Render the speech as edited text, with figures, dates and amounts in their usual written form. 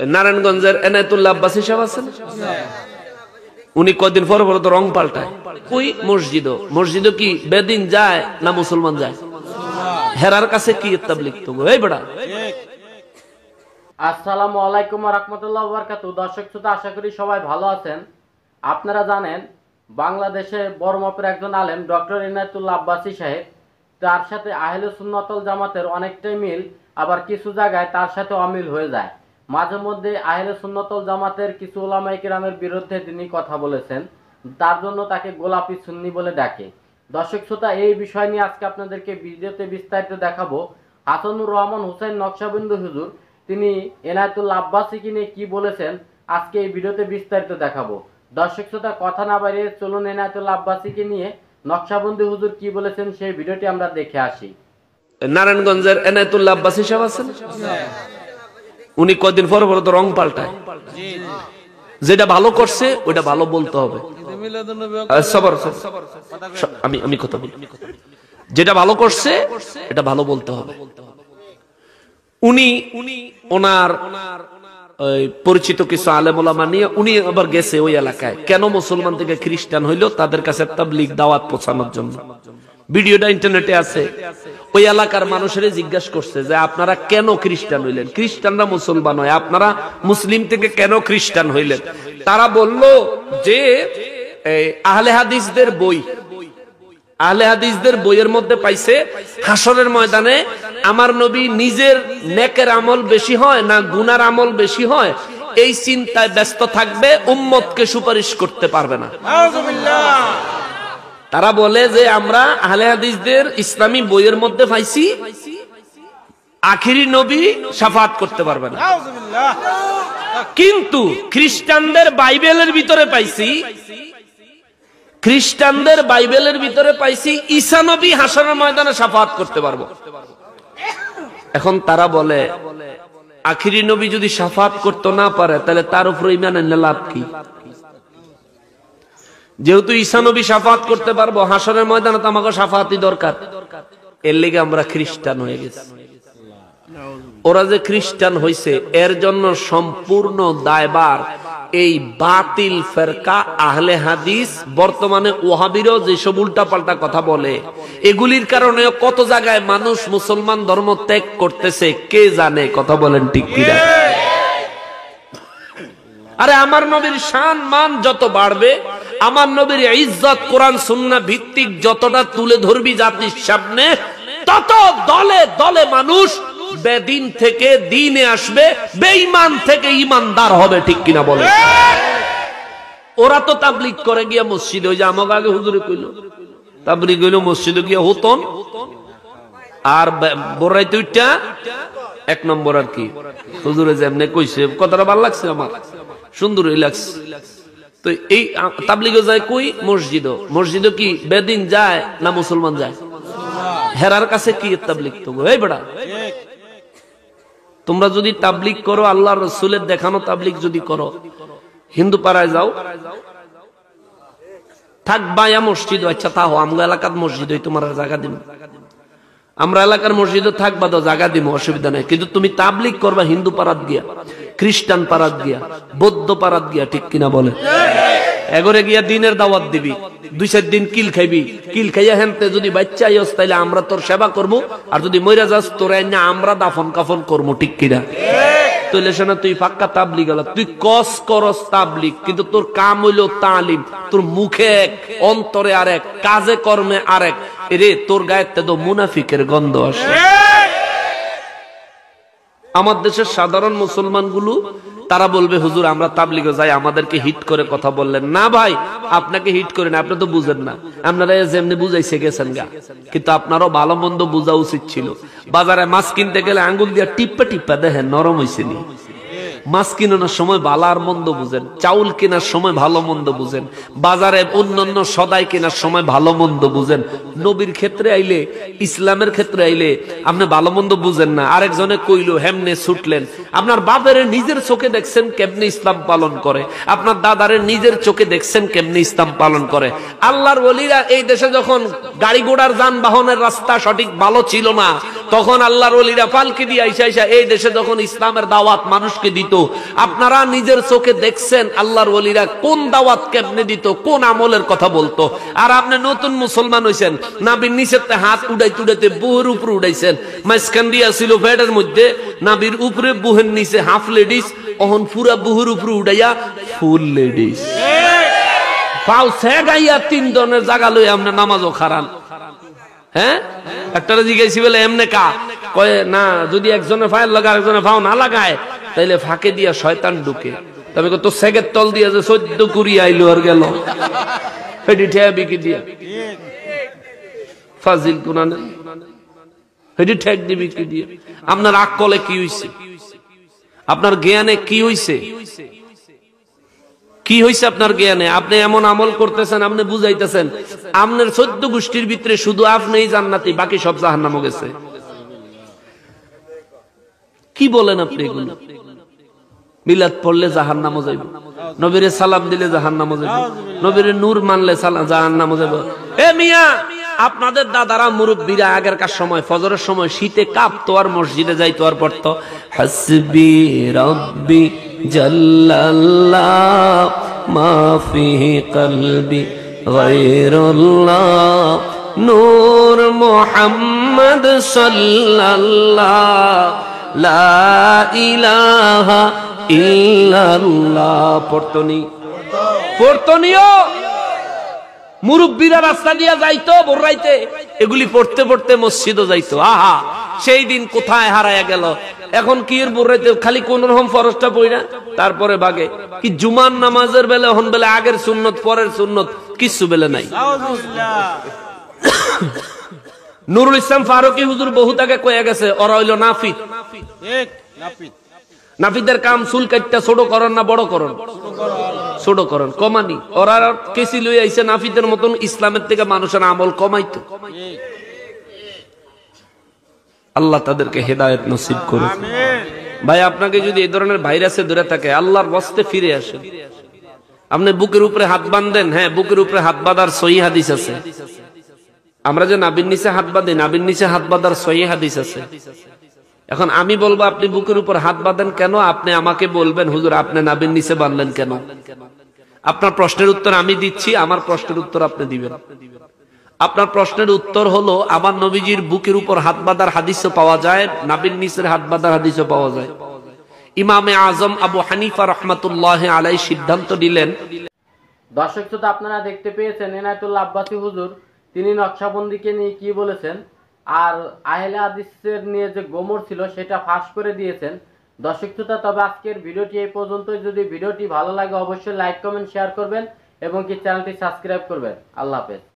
নারায়ণগঞ্জের এনায়েতুল্লাহ আব্বাসী সাহেব আছেন, উনি কদিন পর পর তো রং পাল্টায়। ওই মসজিদও কি বেদিন যায় না মুসলমান যায়? হেরার কাছে কি তাবলীগ তো এই বড়া। আসসালামু আলাইকুম ওয়া রাহমাতুল্লাহি ওয়া বারাকাতুহু। দর্শক শ্রোতা, আশা করি সবাই ভালো আছেন। আপনারা জানেন বাংলাদেশে বড় মাপের একজন আলেম ডক্টর ইনায়েতুল্লাহ আব্বাসী সাহেব, তার সাথে আহলে সুন্নাত ওয়াল জামাতের অনেকটাই মিল, আবার কিছু জায়গায় তার সাথে অমিল হয়ে যায়। মাঝে মধ্যে আহলে সুন্নাত ওয়াল জামাতের কিছু উলামায়ে কিরামের বিরুদ্ধে তিনি কথা বলেছেন, তার জন্য তাকে গোলাপি সুন্নি বলে ডাকে। দর্শক শ্রোতা, এই বিষয় নিয়ে আজকে আপনাদেরকে ভিডিওতে বিস্তারিত দেখাবো। হাসানুর রহমান হুসাইন নকশবন্দি হুজুর তিনি ইনায়েতুল্লাহ আব্বাসীকে নিয়ে কি বলেছেন আজকে এই ভিডিওতে বিস্তারিত দেখাবো। দর্শক শ্রোতা, কথা না বাড়িয়ে চলুন ইনায়েতুল্লাহ আব্বাসীকে নিয়ে নকশবন্দি হুজুর কি বলেছেন সেই ভিডিওটি আমরা দেখে আসি। নারায়ণগঞ্জের এনায়েতুল্লাহ আব্বাসী সাহেব আছেন, উনি কদিন পর পর তো রং পাল্টায়। যেটা ভালো করছে ওটা ভালো বলতে হবে। আমি কথা বলি, যেটা ভালো করছে এটা ভালো বলতে হবে। উনি ওনার পরিচিত কিছু আলেম ওলামা নিয়ে উনি আবার গেছে ওই এলাকায়, কেন মুসলমান থেকে খ্রিস্টান হইলো তাদের কাছে তাবলীগ দাওয়াত পৌঁছানোর জন্য। ভিডিওটা ইন্টারনেটে আছে। ওই এলাকার মানুষের জিজ্ঞাসা করছে যে আপনারা কেন খ্রিস্টান হইলেন? খ্রিস্টানরা মুসলমান হয়, আপনারা মুসলিম থেকে কেন খ্রিস্টান হইলেন? তারা বলল যে আহলে হাদিসদের বই, আহলে হাদিসদের বইয়ের মধ্যে পাইছে হাসরের ময়দানে আমার নবী নিজের নেকের আমল বেশি হয় না গুনার আমল বেশি হয়, এই চিন্তায় ব্যস্ত থাকবে, উম্মতকে সুপারিশ করতে পারবে না। তারা বলে যে আমরা আহলে হাদিসদের ইসলামী বইয়ের মধ্যে পাইছি আখিরি নবী শাফাত করতে পারবে না, কিন্তু খ্রিস্টানদের বাইবেলের ভিতরে পাইছি, খ্রিস্টানদের বাইবেলের ভিতরে পাইছি ঈসা নবী হাসরের ময়দানে শাফাত করতে পারবো। এখন তারা বলে আখিরি নবী যদি শাফাত করতে না পারে তাহলে তার উপর ঈমান আনলে লাভ কি? যেহেতু ঈসা নবী শাফাত করতে পারবো, হাসরের ময়দানে তো আমাকে শাফাতই দরকার, এর লেগে আমরা খ্রিস্টান হয়ে গেছি। ওরা যে খ্রিস্টান হইছে এর জন্য সম্পূর্ণ দায়ভার এই বাতিল ফেরকা আহলে হাদিস, বর্তমানে ওয়াহাবিরও যেসব উল্টাপাল্টা কথা বলে এগুলির কারণে কত জায়গায় মানুষ মুসলমান ধর্ম ত্যাগ করতেছে কে জানে। কথা বলেন ঠিক কিনা? আরে আমার নবীর শান মান যত বাড়বে, আমার নবীর ইজ্জত কোরআন সুন্নাহ ভিত্তিক যতটা তুলে ধরবি জাতির সামনে, তত দলে দলে মানুষ বেদিন থেকে দিনে আসবে, বেঈমান থেকে ঈমানদার হবে। ঠিক কিনা বলে? ওরা তো তাবলীগ করে গিয়া মসজিদে, ওই যে আমাকে আগে হুজুরে কইলো তাবলীগ হইলো মসজিদে গিয়া হতন আর বড়াইতে উঠা এক নম্বর আর কি হুজুরে যেমনে কইছে কথাটা ভালো লাগছে, আমার সুন্দরই লাগছে। তো এই তাবলীগও যায় কই? মসজিদও কি বেদিন যায় না মুসলমান যায়? হেরার কাছে কি তাবলীগ তো এই বড়া। তোমরা যদি তাবলীগ করো, আল্লাহর রাসূলের দেখানো তাবলীগ যদি করো, হিন্দু পাড়ায় যাও, থাকবা মসজিদ, আচ্ছা তাও আমগো এলাকার মসজিদ তোমার জায়গা দিব, আমরা এলাকার মসজিদে থাকবা তো জায়গা দিব, অসুবিধা নাই, কিন্তু তুমি তাবলীগ করবা হিন্দু পাড়াত গিয়া, খ্রিস্টান পাড়াত গিয়া, বৌদ্ধ পাড়াত গিয়া। ঠিক কিনা বলে? এগরে গিয়া দিনের দাওয়াত দিবি, 2-4 দিন কিল খাইবি, কিল খাইয়া হেনতে যদি বাচ্চা আইস তাইলে আমরা তোর সেবা করবো, আর যদি মইরা যাস তোর আমরা দাফন কাফন করবো। ঠিক কিনা? তাইলে শোনা তুই পাক্কা তাবলীগ গেল, তুই কস করস তাবলীগ, কিন্তু তোর কাম হইল তালিম, তোর মুখে এক, অন্তরে আরেক, কাজে কর্মে আরেক। রে তোর গায়ের তো মুনাফিকের গন্ধ আসে। আমার দেশের সাধারণ মুসলমান গুলো তারা বলবে হুজুর আমরা তাবলীগে যাই, আমাদেরকে হিট করে কথা বললেন না। ভাই আপনাকে হিট করে না, আপনি তো বুঝেন না, আপনারা যেমনি বুঝাইছে গেছেন গা, কিন্তু আপনারও ভালো মন্দ বোঝা উচিত ছিল। বাজারে মাছ কিনতে গেলে আঙ্গুল দিয়া টিপ্পা টিপ্পা দেখেন নরম হয়েছে নি। মাছ কিনানোর সময় ভালো আর মন্দ বুঝেন, চাউল কেনার সময় ভালো মন্দ বুঝেন, বাজারে অন্যান্য সদাই কেনার সময় ভালো মন্দ বুঝেন। নবীর ক্ষেত্রে আইলে, ইসলামের ক্ষেত্রে আইলে আপনি ভালো মন্দ বুঝেন না। আরেকজনে কইলো হেমনে ছুটলেন। আপনার বাপের নিজের চোখে দেখছেন কেমনে ইসলাম পালন করে, আপনার দাদারে নিজের চোখে দেখছেন কেমনে ইসলাম পালন করে। আল্লাহর ওলিরা এই দেশে যখন গাড়ি ঘোড়ার যানবাহনের রাস্তা সঠিক ভালো ছিল না, তখন আল্লাহর ওলিরা পালকি দিয়ে আইসা আইসা এই দেশে যখন ইসলামের দাওয়াত মানুষকে দিত, আপনারা নিজের চোখে দেখছেন আল্লাহর ওলিরা কোন দাওয়াত কেমনে দিত, কোন আমলের কথা বলতো। আর আপনি নতুন মুসলমান হইছেন, নাবির নিচেতে হাত উড়াইতে উড়াইতে বুহের উপরে উড়াইছেন। মাঝখান দিয়া ছিল ফ্যাটের মধ্যে, নাবির উপরে বুহের নিচে হাফ লেডিস, অহন পুরা বুহের উপরে উড়াইয়া ফুল লেডিস। পাও সেগাইয়া 3 ধরনের জায়গা লই আপনি নামাজও খারান। হ্যাঁ, একটা জিজ্ঞাসি বলে এমনে কা কয় না, যদি একজনের ফায়ার লাগায় একজনের ফাও না লাগায় তাইলে ফাঁকে দিয়া শয়তান ঢুকে। তবে তো সেগের তল দিয়া যে 14 কুড়ি আইলো আর গেল, এটি ঠেয়া বিকি দিয়া ফাজিল কুনান, এটি ঠেক দিবি কি দিয়ে। আপনার আকলে কি হইছে, আপনার জ্ঞানে কি হইছে, কি হইছে আপনার জ্ঞানে? আপনি এমন আমল করতেছেন, আপনি বুঝাইতেছেন আপনার 14 গোষ্ঠীর ভিতরে শুধু আপনিই জান্নাতি, বাকি সব জাহান্নামে গেছে। কি বলেন আপনি এগুলো? মিলাদ পড়লে জাহান্নামে যাইব, নবীরে সালাম দিলে জাহান্নামে যাইব, নবীরে নূর মানলে জাহান্নামে যাইব। এ মিয়া, আপনাদের দাদারা মুরব্বীরা আগেরকার সময় ফজরের সময় শীতে কাঁপতো আর মসজিদে যাইতো আর পড়তো হাসবি রব্বি জাল্লাল্লাহ মা ফিহি কলবি গায়রুল্লাহ নূর মুহাম্মদ সাল্লাল্লাহ লা ইলাহা ইল্লাল্লাহ। পড়তনিও মুরব্বীরা রাস্তা দিয়া যাইতো বড়রাইতে, এগুলি পড়তে পড়তে মসজিদও যাইতো। আহা, সেই দিন কোথায় হারায়া গেল। এখন কি এর বড়রাইতে খালি কোন রকম ফরজটা পড়ি না, তারপরে বাগে কি জুমার নামাজের বেলা হন বেলা আগের সুন্নত পরের সুন্নত কিছু বেলা নাই। নুরুল ইসলাম ফারুকী হুজুর বহুত আগে কয়ে গেছে, ওরা হইল নাফিদ। নাফিদের কাম চুল কাটটা ছোট করন না বড় করন? ছোট করন, কমানি। ওরা কেসি লই আইছে নাফিদের মতন ইসলামের থেকে মানুষের আমল কমাইতো। আল্লাহ তাদেরকে হেদায়েত নসিব করুন। ভাই, আপনাকে যদি এই ধরনের ভাইরাসে ধরে থাকে, আল্লাহর ওয়াস্তে ফিরে আসেন। আপনি বুকের উপরে হাত বাঁধেন, হ্যাঁ বুকের উপরে হাত বাঁধার সহিহ হাদিস আছে। আমরা যে নাবির নিচে হাত বাঁধি, নাবির নিচে হাত বাঁধার সহিহ হাদিস আছে। এখন আমি বলবো আপনি বুকের উপর হাত বাঁধেন কেন, আপনি আমাকে বলবেন হুজুর আপনি নাবির নিচে বাঁধলেন কেন। আপনার প্রশ্নের উত্তর আমি দিচ্ছি, আমার প্রশ্নের উত্তর আপনি দিবেন। আপনার প্রশ্নের উত্তর হলো, আমার নবীজির বুকের উপর হাত বাঁধার হাদিসও পাওয়া যায়, নাবির নিচের হাত বাঁধার হাদিসও পাওয়া যায়। ইমামে আজম আবু হানিফা রাহমাতুল্লাহ আলাইহি সিদ্ধান্ত দিলেন। দর্শক শ্রোতা, আপনারা দেখতে পেয়েছেন এনায়েতুল্লাহ আব্বাসী হুজুর তিনি নকশবন্দিকে নিয়ে কি বলেছেন, আর আহলে হাদিসের নিয়ে যে গোমর ছিল সেটা ফাঁস করে দিয়েছেন। দর্শক শ্রোতা, তবে আজকের ভিডিওটি এই পর্যন্তই। যদি ভিডিওটি ভালো লাগে অবশ্যই লাইক কমেন্ট শেয়ার করবেন এবং কি চ্যানেলটি সাবস্ক্রাইব করবেন। আল্লাহ হাফেজ।